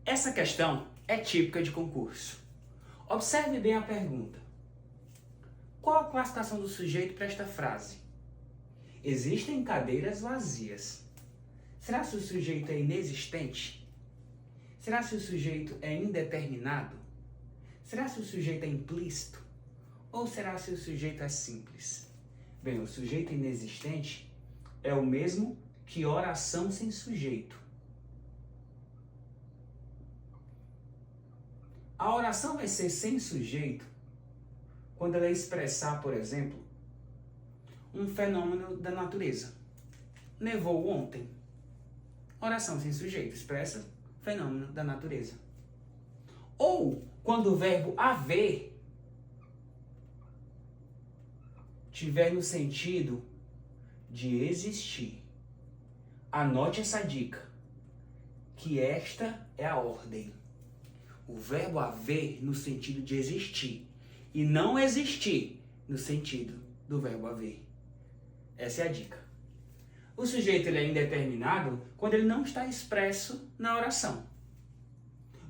Essa questão é típica de concurso. Observe bem a pergunta. Qual a classificação do sujeito para esta frase? Existem cadeiras vazias. Será se o sujeito é inexistente? Será se o sujeito é indeterminado? Será se o sujeito é implícito? Ou será se o sujeito é simples? Bem, o sujeito inexistente é o mesmo que oração sem sujeito. A oração vai ser sem sujeito quando ela expressar, por exemplo, um fenômeno da natureza. Nevou ontem. Oração sem sujeito expressa fenômeno da natureza. Ou quando o verbo haver tiver no sentido de existir. Anote essa dica, que esta é a ordem. O verbo haver no sentido de existir e não existir no sentido do verbo haver. Essa é a dica. O sujeito ele é indeterminado quando ele não está expresso na oração.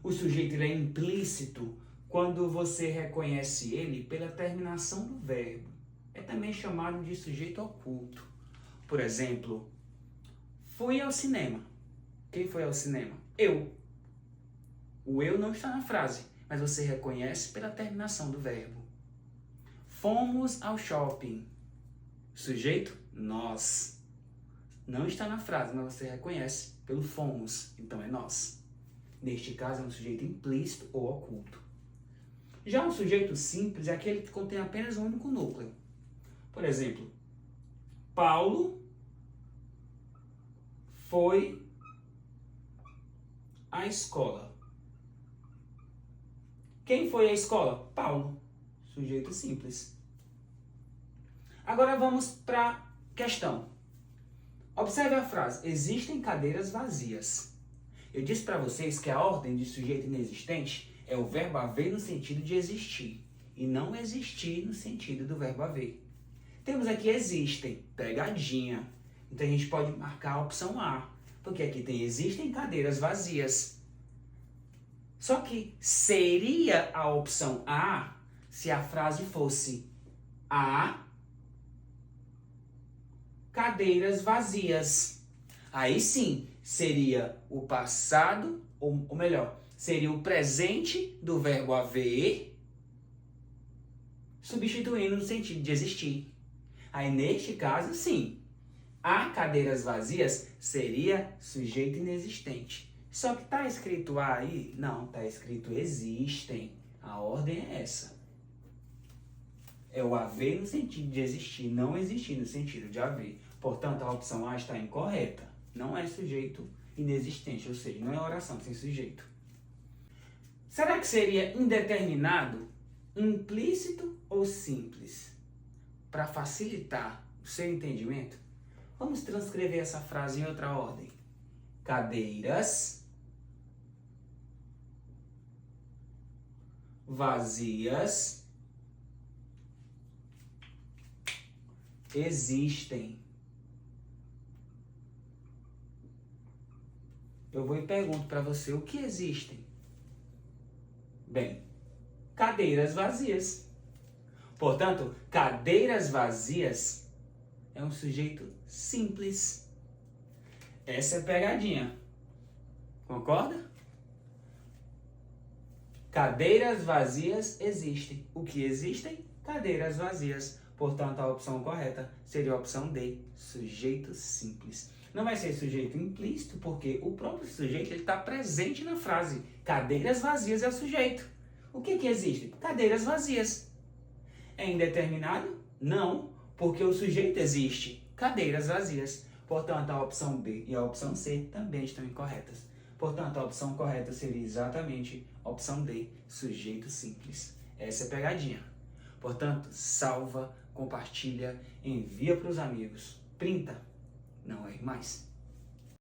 O sujeito ele é implícito quando você reconhece ele pela terminação do verbo. É também chamado de sujeito oculto. Por exemplo, fui ao cinema. Quem foi ao cinema? Eu. O eu não está na frase, mas você reconhece pela terminação do verbo. Fomos ao shopping. Sujeito, nós. Não está na frase, mas você reconhece pelo fomos, então é nós. Neste caso é um sujeito implícito ou oculto. Já um sujeito simples é aquele que contém apenas um único núcleo. Por exemplo, Paulo foi à escola. Quem foi à escola? Paulo. Sujeito simples. Agora vamos para a questão. Observe a frase. Existem cadeiras vazias. Eu disse para vocês que a ordem de sujeito inexistente é o verbo haver no sentido de existir e não existir no sentido do verbo haver. Temos aqui existem, pegadinha. Então a gente pode marcar a opção A, porque aqui tem existem cadeiras vazias. Só que seria a opção A se a frase fosse há cadeiras vazias. Aí sim, seria o passado, ou melhor, seria o presente do verbo haver, substituindo no sentido de existir. Aí neste caso, sim, há cadeiras vazias seria sujeito inexistente. Só que está escrito A aí? Não, está escrito existem. A ordem é essa. É o haver no sentido de existir, não existir no sentido de haver. Portanto, a opção A está incorreta. Não é sujeito inexistente, ou seja, não é oração sem sujeito. Será que seria indeterminado, implícito ou simples? Para facilitar o seu entendimento, vamos transcrever essa frase em outra ordem. Cadeiras vazias existem. Eu vou e pergunto para você, o que existem? Bem, cadeiras vazias. Portanto, cadeiras vazias é um sujeito simples. Essa é pegadinha. Concorda? Cadeiras vazias existem. O que existem? Cadeiras vazias. Portanto, a opção correta seria a opção D, sujeito simples. Não vai ser sujeito implícito, porque o próprio sujeito está presente na frase. Cadeiras vazias é o sujeito. O que existe? Cadeiras vazias. É indeterminado? Não, porque o sujeito existe. Cadeiras vazias. Portanto, a opção B e a opção C também estão incorretas. Portanto, a opção correta seria exatamente a opção D, sujeito simples. Essa é a pegadinha. Portanto, salva, compartilha, envia para os amigos, printa, não erre mais.